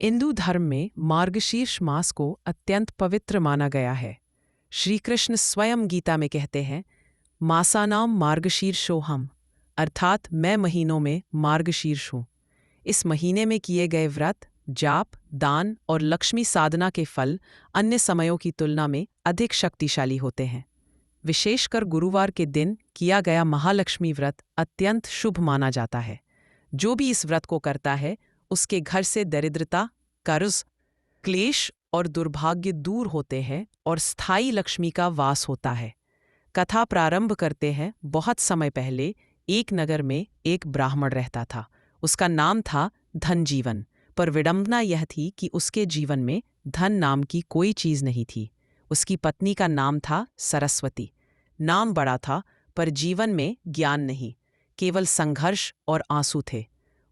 हिंदू धर्म में मार्गशीर्ष मास को अत्यंत पवित्र माना गया है। श्री कृष्ण स्वयं गीता में कहते हैं, मासानाम मार्गशीर्षोहम, अर्थात मैं महीनों में मार्गशीर्ष हूँ। इस महीने में किए गए व्रत, जाप, दान और लक्ष्मी साधना के फल अन्य समयों की तुलना में अधिक शक्तिशाली होते हैं। विशेषकर गुरुवार के दिन किया गया महालक्ष्मी व्रत अत्यंत शुभ माना जाता है। जो भी इस व्रत को करता है, उसके घर से दरिद्रता, कर्ज, क्लेश और दुर्भाग्य दूर होते हैं और स्थायी लक्ष्मी का वास होता है। कथा प्रारंभ करते हैं। बहुत समय पहले एक नगर में एक ब्राह्मण रहता था। उसका नाम था धनजीवन, पर विडंबना यह थी कि उसके जीवन में धन नाम की कोई चीज नहीं थी। उसकी पत्नी का नाम था सरस्वती। नाम बड़ा था, पर जीवन में ज्ञान नहीं, केवल संघर्ष और आंसू थे।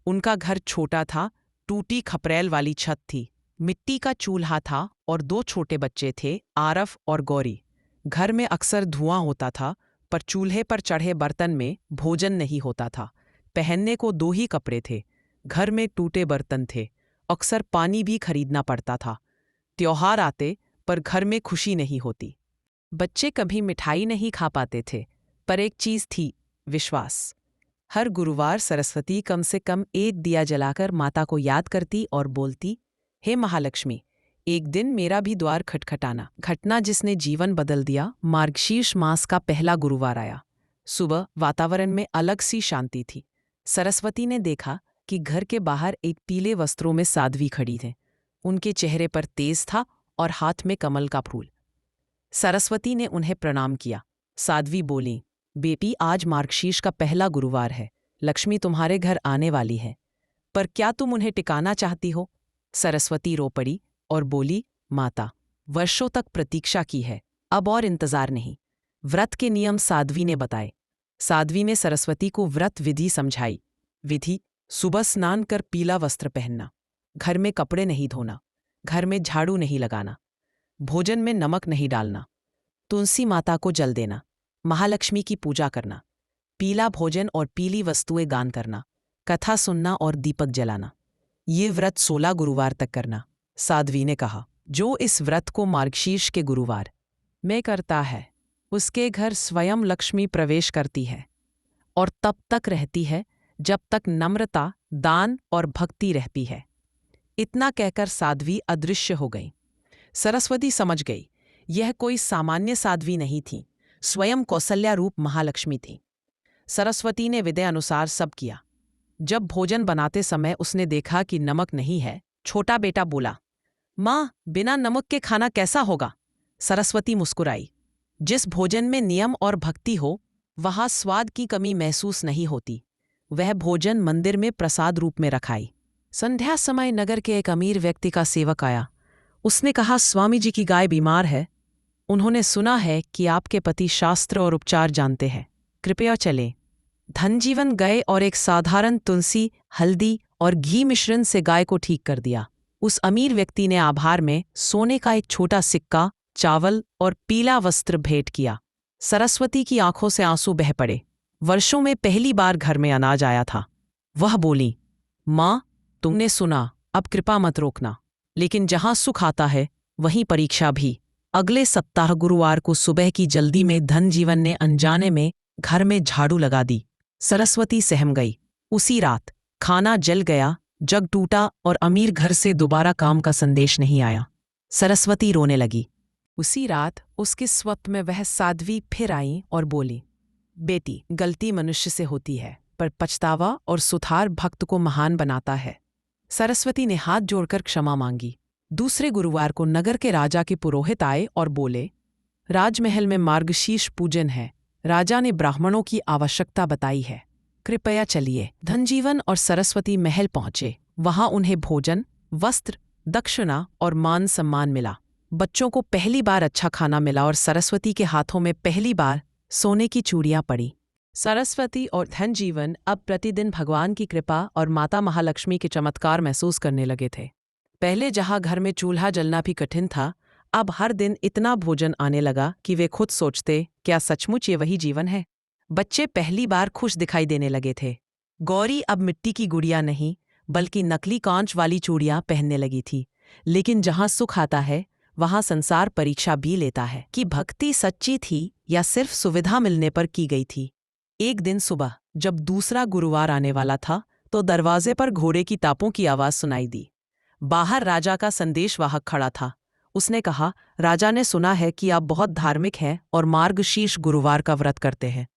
उनका घर छोटा था, टूटी खपरेल वाली छत थी, मिट्टी का चूल्हा था और 2 छोटे बच्चे थे, आरफ और गौरी। घर में अक्सर धुआं होता था, पर चूल्हे पर चढ़े बर्तन में भोजन नहीं होता था। पहनने को 2 ही कपड़े थे। घर में टूटे बर्तन थे। अक्सर पानी भी खरीदना पड़ता था। त्योहार आते, पर घर में खुशी नहीं होती। बच्चे कभी मिठाई नहीं खा पाते थे, पर एक चीज थी, विश्वास। हर गुरुवार सरस्वती कम से कम एक दिया जलाकर माता को याद करती और बोलती, हे महालक्ष्मी, एक दिन मेरा भी द्वार खटखटाना। घटना जिसने जीवन बदल दिया। मार्गशीर्ष मास का पहला गुरुवार आया। सुबह वातावरण में अलग सी शांति थी। सरस्वती ने देखा कि घर के बाहर एक पीले वस्त्रों में साध्वी खड़ी थे। उनके चेहरे पर तेज था और हाथ में कमल का फूल। सरस्वती ने उन्हें प्रणाम किया। साध्वी बोली, बेटी, आज मार्गशीर्ष का पहला गुरुवार है। लक्ष्मी तुम्हारे घर आने वाली है, पर क्या तुम उन्हें टिकाना चाहती हो? सरस्वती रो पड़ी और बोली, माता, वर्षों तक प्रतीक्षा की है, अब और इंतजार नहीं। व्रत के नियम साध्वी ने बताए। साध्वी ने सरस्वती को व्रत विधि समझाई। विधि: सुबह स्नान कर पीला वस्त्र पहनना, घर में कपड़े नहीं धोना, घर में झाड़ू नहीं लगाना, भोजन में नमक नहीं डालना, तुलसी माता को जल देना, महालक्ष्मी की पूजा करना, पीला भोजन और पीली वस्तुएं दान करना, कथा सुनना और दीपक जलाना। ये व्रत 16 गुरुवार तक करना। साध्वी ने कहा, जो इस व्रत को मार्गशीर्ष के गुरुवार में करता है, उसके घर स्वयं लक्ष्मी प्रवेश करती है और तब तक रहती है जब तक नम्रता, दान और भक्ति रहती है। इतना कहकर साध्वी अदृश्य हो गई। सरस्वती समझ गई, यह कोई सामान्य साध्वी नहीं थी, स्वयं कौशल्या रूप महालक्ष्मी थी। सरस्वती ने विधि अनुसार सब किया। जब भोजन बनाते समय उसने देखा कि नमक नहीं है, छोटा बेटा बोला, माँ, बिना नमक के खाना कैसा होगा? सरस्वती मुस्कुराई। जिस भोजन में नियम और भक्ति हो, वहाँ स्वाद की कमी महसूस नहीं होती। वह भोजन मंदिर में प्रसाद रूप में रखाई। संध्या समय नगर के एक अमीर व्यक्ति का सेवक आया। उसने कहा, स्वामी जी की गाय बीमार है। उन्होंने सुना है कि आपके पति शास्त्र और उपचार जानते हैं, कृपया चलें। धनजीवन गए और एक साधारण तुलसी, हल्दी और घी मिश्रण से गाय को ठीक कर दिया। उस अमीर व्यक्ति ने आभार में सोने का एक छोटा सिक्का, चावल और पीला वस्त्र भेंट किया। सरस्वती की आंखों से आंसू बह पड़े। वर्षों में पहली बार घर में अनाज आया था। वह बोली, माँ, तुमने सुना, अब कृपा मत रोकना। लेकिन जहां सुख आता है, वहीं परीक्षा भी। अगले सप्ताह गुरुवार को सुबह की जल्दी में धनजीवन ने अनजाने में घर में झाड़ू लगा दी। सरस्वती सहम गई। उसी रात खाना जल गया, जग टूटा और अमीर घर से दोबारा काम का संदेश नहीं आया। सरस्वती रोने लगी। उसी रात उसके स्वप्न में वह साध्वी फिर आई और बोली, बेटी, गलती मनुष्य से होती है, पर पछतावा और सुधार भक्त को महान बनाता है। सरस्वती ने हाथ जोड़कर क्षमा मांगी। दूसरे गुरुवार को नगर के राजा के पुरोहित आए और बोले, राजमहल में मार्गशीर्ष पूजन है। राजा ने ब्राह्मणों की आवश्यकता बताई है, कृपया चलिए। धनजीवन और सरस्वती महल पहुंचे। वहां उन्हें भोजन, वस्त्र, दक्षिणा और मान सम्मान मिला। बच्चों को पहली बार अच्छा खाना मिला और सरस्वती के हाथों में पहली बार सोने की चूड़ियां पड़ी। सरस्वती और धनजीवन अब प्रतिदिन भगवान की कृपा और माता महालक्ष्मी के चमत्कार महसूस करने लगे थे। पहले जहां घर में चूल्हा जलना भी कठिन था, अब हर दिन इतना भोजन आने लगा कि वे खुद सोचते, क्या सचमुच ये वही जीवन है? बच्चे पहली बार खुश दिखाई देने लगे थे। गौरी अब मिट्टी की गुड़िया नहीं, बल्कि नकली कांच वाली चूड़ियां पहनने लगी थी। लेकिन जहां सुख आता है वहां संसार परीक्षा भी लेता है कि भक्ति सच्ची थी या सिर्फ सुविधा मिलने पर की गई थी। एक दिन सुबह जब दूसरा गुरुवार आने वाला था तो दरवाजे पर घोड़े की तापों की आवाज सुनाई दी। बाहर राजा का संदेशवाहक खड़ा था। उसने कहा, राजा ने सुना है कि आप बहुत धार्मिक हैं और मार्गशीर्ष गुरुवार का व्रत करते हैं।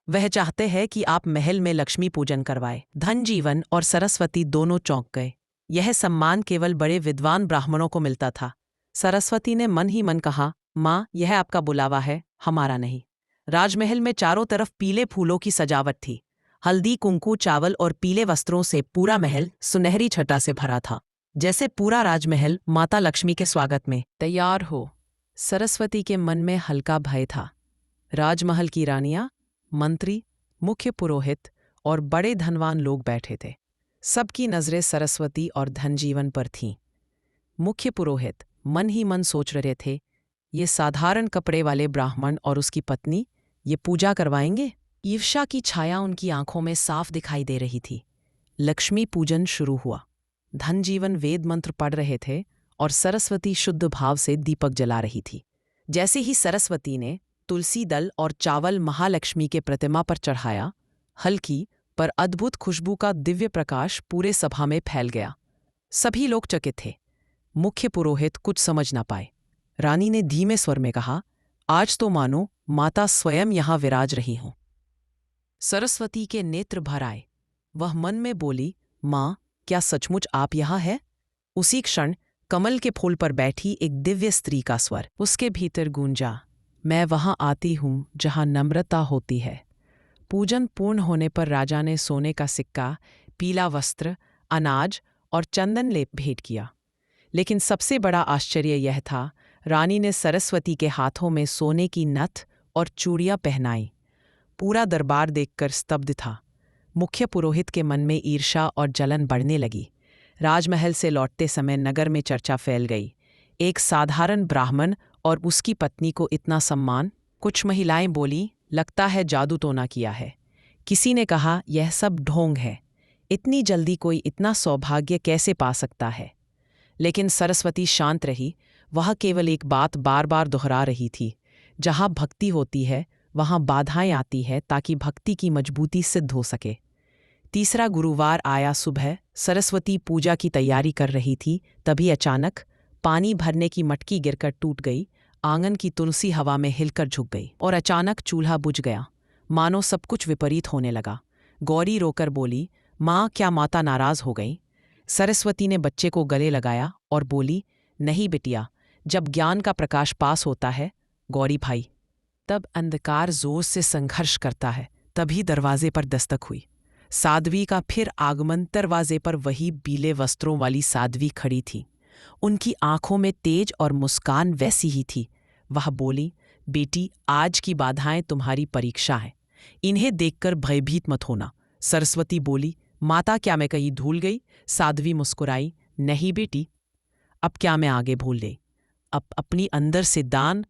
वह चाहते हैं कि आप महल में लक्ष्मी पूजन करवाए। धनजीवन और सरस्वती दोनों चौंक गए। यह सम्मान केवल बड़े विद्वान ब्राह्मणों को मिलता था। सरस्वती ने मन ही मन कहा, माँ, यह आपका बुलावा है, हमारा नहीं। राजमहल में चारों तरफ पीले फूलों की सजावट थी। हल्दी, कुंकू, चावल और पीले वस्त्रों से पूरा महल सुनहरी छटा से भरा था, जैसे पूरा राजमहल माता लक्ष्मी के स्वागत में तैयार हो। सरस्वती के मन में हल्का भय था। राजमहल की रानियां, मंत्री, मुख्य पुरोहित और बड़े धनवान लोग बैठे थे। सबकी नजरें सरस्वती और धनजीवन पर थीं। मुख्य पुरोहित मन ही मन सोच रहे थे, ये साधारण कपड़े वाले ब्राह्मण और उसकी पत्नी ये पूजा करवाएंगे? ईर्ष्या की छाया उनकी आंखों में साफ दिखाई दे रही थी। लक्ष्मी पूजन शुरू हुआ। धनजीवन वेद मंत्र पढ़ रहे थे और सरस्वती शुद्ध भाव से दीपक जला रही थी। जैसे ही सरस्वती ने तुलसी दल और चावल महालक्ष्मी के प्रतिमा पर चढ़ाया, हल्की पर अद्भुत खुशबू का दिव्य प्रकाश पूरे सभा में फैल गया। सभी लोग चकित थे। मुख्य पुरोहित कुछ समझ ना पाए। रानी ने धीमे स्वर में कहा, आज तो मानो माता स्वयं यहां विराज रही हों। सरस्वती के नेत्र भर आए। वह मन में बोली, माँ, क्या सचमुच आप यहां हैं? उसी क्षण कमल के फूल पर बैठी एक दिव्य स्त्री का स्वर उसके भीतर गूंजा, मैं वहां आती हूं जहां नम्रता होती है। पूजन पूर्ण होने पर राजा ने सोने का सिक्का, पीला वस्त्र, अनाज और चंदन लेप भेंट किया। लेकिन सबसे बड़ा आश्चर्य यह था, रानी ने सरस्वती के हाथों में सोने की नथ और चूड़ियां पहनाई। पूरा दरबार देखकर स्तब्ध था। मुख्य पुरोहित के मन में ईर्ष्या और जलन बढ़ने लगी। राजमहल से लौटते समय नगर में चर्चा फैल गई। एक साधारण ब्राह्मण और उसकी पत्नी को इतना सम्मान। कुछ महिलाएं बोली, लगता है जादू टोना किया है। किसी ने कहा, यह सब ढोंग है। इतनी जल्दी कोई इतना सौभाग्य कैसे पा सकता है? लेकिन सरस्वती शांत रही। वह केवल एक बात बार बार दोहरा रही थी, जहां भक्ति होती है वहां बाधाएं आती है, ताकि भक्ति की मजबूती सिद्ध हो सके। तीसरा गुरुवार आया। सुबह सरस्वती पूजा की तैयारी कर रही थी, तभी अचानक पानी भरने की मटकी गिरकर टूट गई। आंगन की तुलसी हवा में हिलकर झुक गई और अचानक चूल्हा बुझ गया। मानो सब कुछ विपरीत होने लगा। गौरी रोकर बोली, माँ, क्या माता नाराज हो गई? सरस्वती ने बच्चे को गले लगाया और बोली, नहीं बिटिया, जब ज्ञान का प्रकाश पास होता है गौरी भाई, तब अंधकार जोर से संघर्ष करता है। तभी दरवाजे पर दस्तक हुई। साध्वी का फिर आगमन। दरवाजे पर वही पीले वस्त्रों वाली साध्वी खड़ी थी। उनकी आंखों में तेज और मुस्कान वैसी ही थी। वह बोली, बेटी, आज की बाधाएं तुम्हारी परीक्षा हैं। इन्हें देखकर भयभीत मत होना। सरस्वती बोली, माता, क्या मैं कहीं भूल गई? साध्वी मुस्कुराई, नहीं बेटी, अब क्या मैं आगे भूल गई? अब अपनी अंदर से दान,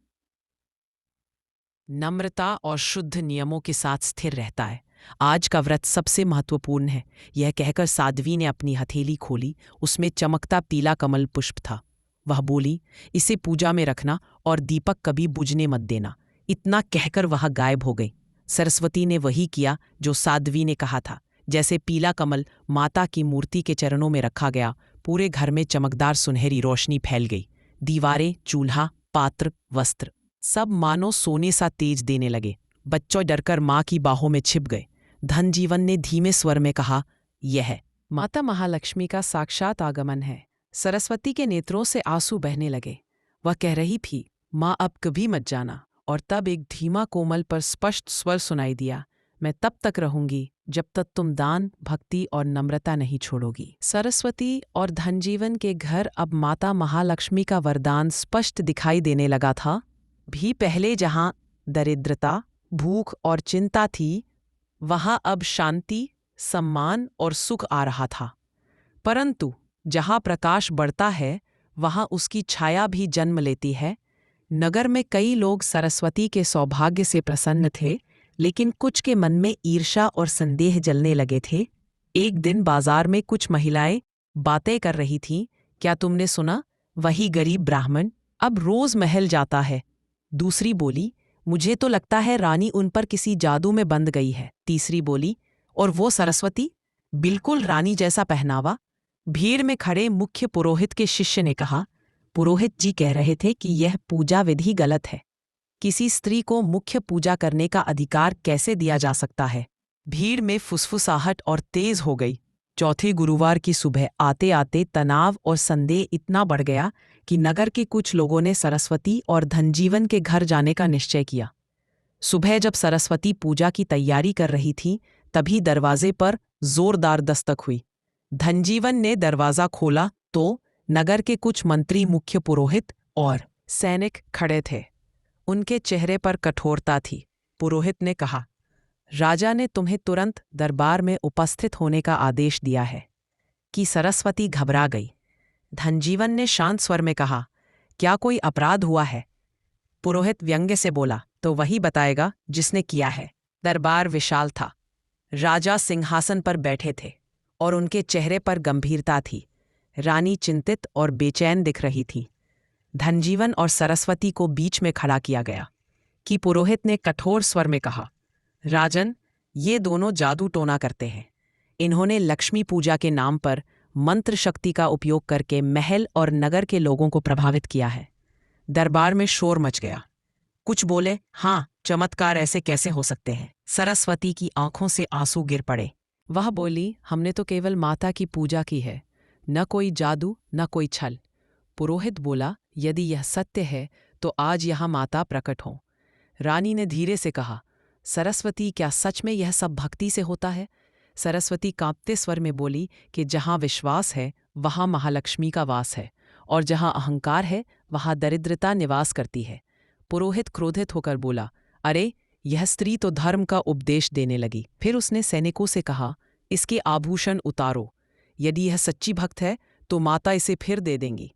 नम्रता और शुद्ध नियमों के साथ स्थिर रहता है। आज का व्रत सबसे महत्वपूर्ण है। यह कहकर साध्वी ने अपनी हथेली खोली। उसमें चमकता पीला कमल पुष्प था। वह बोली, इसे पूजा में रखना और दीपक कभी बुझने मत देना। इतना कहकर वह गायब हो गई। सरस्वती ने वही किया जो साध्वी ने कहा था। जैसे पीला कमल माता की मूर्ति के चरणों में रखा गया, पूरे घर में चमकदार सुनहरी रोशनी फैल गई। दीवारें, चूल्हा, पात्र, वस्त्र सब मानो सोने सा तेज देने लगे। बच्चों डरकर माँ की बाहों में छिप गए। धनजीवन ने धीमे स्वर में कहा, यह माता महालक्ष्मी का साक्षात आगमन है। सरस्वती के नेत्रों से आंसू बहने लगे। वह कह रही थी, माँ, अब कभी मत जाना। और तब एक धीमा कोमल पर स्पष्ट स्वर सुनाई दिया, मैं तब तक रहूंगी जब तक तुम दान, भक्ति और नम्रता नहीं छोड़ोगी। सरस्वती और धनजीवन के घर अब माता महालक्ष्मी का वरदान स्पष्ट दिखाई देने लगा था। भी पहले जहां दरिद्रता, भूख और चिंता थी, वहां अब शांति, सम्मान और सुख आ रहा था। परंतु जहां प्रकाश बढ़ता है वहां उसकी छाया भी जन्म लेती है। नगर में कई लोग सरस्वती के सौभाग्य से प्रसन्न थे, लेकिन कुछ के मन में ईर्ष्या और संदेह जलने लगे थे। एक दिन बाजार में कुछ महिलाएं बातें कर रही थीं। क्या तुमने सुना? वही गरीब ब्राह्मण अब रोज महल जाता है। दूसरी बोली, मुझे तो लगता है रानी उन पर किसी जादू में बंध गई है। तीसरी बोली, और वो सरस्वती, बिल्कुल रानी जैसा पहनावा। भीड़ में खड़े मुख्य पुरोहित के शिष्य ने कहा, पुरोहित जी कह रहे थे कि यह पूजा विधि गलत है। किसी स्त्री को मुख्य पूजा करने का अधिकार कैसे दिया जा सकता है? भीड़ में फुसफुसाहट और तेज हो गई। चौथे गुरुवार की सुबह आते आते तनाव और संदेह इतना बढ़ गया कि नगर के कुछ लोगों ने सरस्वती और धनजीवन के घर जाने का निश्चय किया। सुबह जब सरस्वती पूजा की तैयारी कर रही थी, तभी दरवाजे पर जोरदार दस्तक हुई। धनजीवन ने दरवाजा खोला तो नगर के कुछ मंत्री, मुख्य पुरोहित और सैनिक खड़े थे। उनके चेहरे पर कठोरता थी। पुरोहित ने कहा, राजा ने तुम्हें तुरंत दरबार में उपस्थित होने का आदेश दिया है। कि सरस्वती घबरा गई। धनजीवन ने शांत स्वर में कहा, क्या कोई अपराध हुआ है? पुरोहित व्यंग्य से बोला, तो वही बताएगा जिसने किया है। दरबार विशाल था। राजा सिंहासन पर बैठे थे और उनके चेहरे पर गंभीरता थी। रानी चिंतित और बेचैन दिख रही थी। धनजीवन और सरस्वती को बीच में खड़ा किया गया। कि पुरोहित ने कठोर स्वर में कहा, राजन, ये दोनों जादू टोना करते हैं। इन्होंने लक्ष्मी पूजा के नाम पर मंत्र शक्ति का उपयोग करके महल और नगर के लोगों को प्रभावित किया है। दरबार में शोर मच गया। कुछ बोले, हाँ, चमत्कार ऐसे कैसे हो सकते हैं? सरस्वती की आंखों से आंसू गिर पड़े। वह बोली, हमने तो केवल माता की पूजा की है, न कोई जादू न कोई छल। पुरोहित बोला, यदि यह सत्य है तो आज यहाँ माता प्रकट हो। रानी ने धीरे से कहा, सरस्वती, क्या सच में यह सब भक्ति से होता है? सरस्वती कांपते स्वर में बोली कि जहाँ विश्वास है वहाँ महालक्ष्मी का वास है, और जहाँ अहंकार है वहाँ दरिद्रता निवास करती है। पुरोहित क्रोधित होकर बोला, अरे, यह स्त्री तो धर्म का उपदेश देने लगी। फिर उसने सैनिकों से कहा, इसके आभूषण उतारो। यदि यह सच्ची भक्त है तो माता इसे फिर दे देंगी।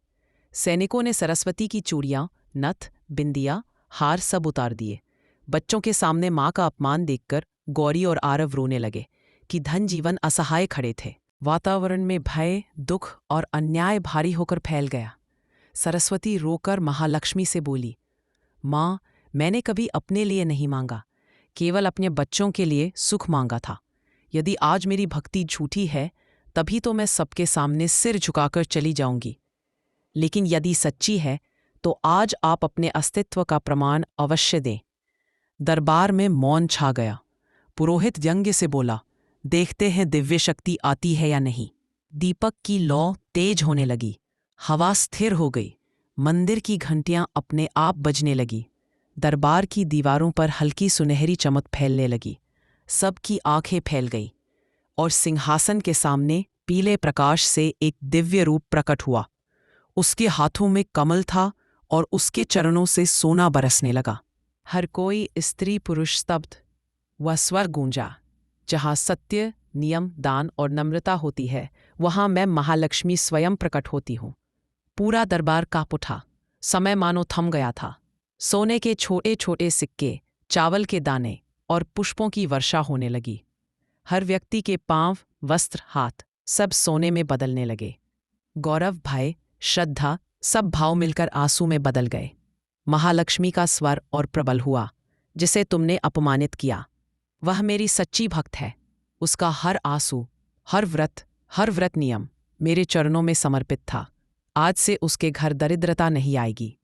सैनिकों ने सरस्वती की चूड़ियाँ, नथ, बिंदिया, हार सब उतार दिए। बच्चों के सामने माँ का अपमान देखकर गौरी और आरव रोने लगे। कि धनजीवन असहाय खड़े थे। वातावरण में भय, दुख और अन्याय भारी होकर फैल गया। सरस्वती रोकर महालक्ष्मी से बोली, माँ, मैंने कभी अपने लिए नहीं मांगा, केवल अपने बच्चों के लिए सुख मांगा था। यदि आज मेरी भक्ति झूठी है तभी तो मैं सबके सामने सिर झुकाकर चली जाऊंगी, लेकिन यदि सच्ची है तो आज आप अपने अस्तित्व का प्रमाण अवश्य दें। दरबार में मौन छा गया। पुरोहित व्यंग्य से बोला, देखते हैं दिव्य शक्ति आती है या नहीं। दीपक की लौ तेज होने लगी। हवा स्थिर हो गई। मंदिर की घंटियां अपने आप बजने लगी। दरबार की दीवारों पर हल्की सुनहरी चमक फैलने लगी। सबकी आंखें फैल गई और सिंहासन के सामने पीले प्रकाश से एक दिव्य रूप प्रकट हुआ। उसके हाथों में कमल था और उसके चरणों से सोना बरसने लगा। हर कोई, स्त्री पुरुष, स्तब्ध। वह स्वर गूंजा, जहाँ सत्य, नियम, दान और नम्रता होती है वहाँ मैं महालक्ष्मी स्वयं प्रकट होती हूँ। पूरा दरबार काँप उठा। समय मानो थम गया था। सोने के छोटे छोटे सिक्के, चावल के दाने और पुष्पों की वर्षा होने लगी। हर व्यक्ति के पांव, वस्त्र, हाथ सब सोने में बदलने लगे। गौरव, भय, श्रद्धा सब भाव मिलकर आंसू में बदल गए। महालक्ष्मी का स्वर और प्रबल हुआ, जिसे तुमने अपमानित किया वह मेरी सच्ची भक्त है। उसका हर आंसू, हर व्रत नियम मेरे चरणों में समर्पित था। आज से उसके घर दरिद्रता नहीं आएगी।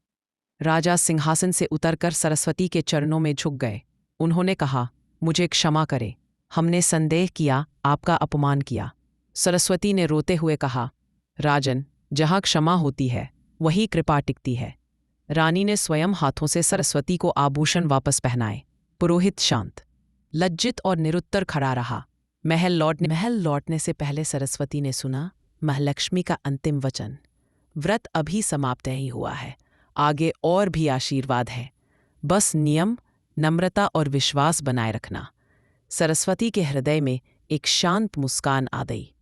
राजा सिंहासन से उतरकर सरस्वती के चरणों में झुक गए। उन्होंने कहा, मुझे क्षमा करे, हमने संदेह किया, आपका अपमान किया। सरस्वती ने रोते हुए कहा, राजन, जहाँ क्षमा होती है वही कृपा टिकती है। रानी ने स्वयं हाथों से सरस्वती को आभूषण वापस पहनाए। पुरोहित शांत, लज्जित और निरुत्तर खड़ा रहा। महल लौटने से पहले सरस्वती ने सुना महालक्ष्मी का अंतिम वचन, व्रत अभी समाप्त नहीं हुआ है, आगे और भी आशीर्वाद है, बस नियम, नम्रता और विश्वास बनाए रखना। सरस्वती के हृदय में एक शांत मुस्कान आ गई।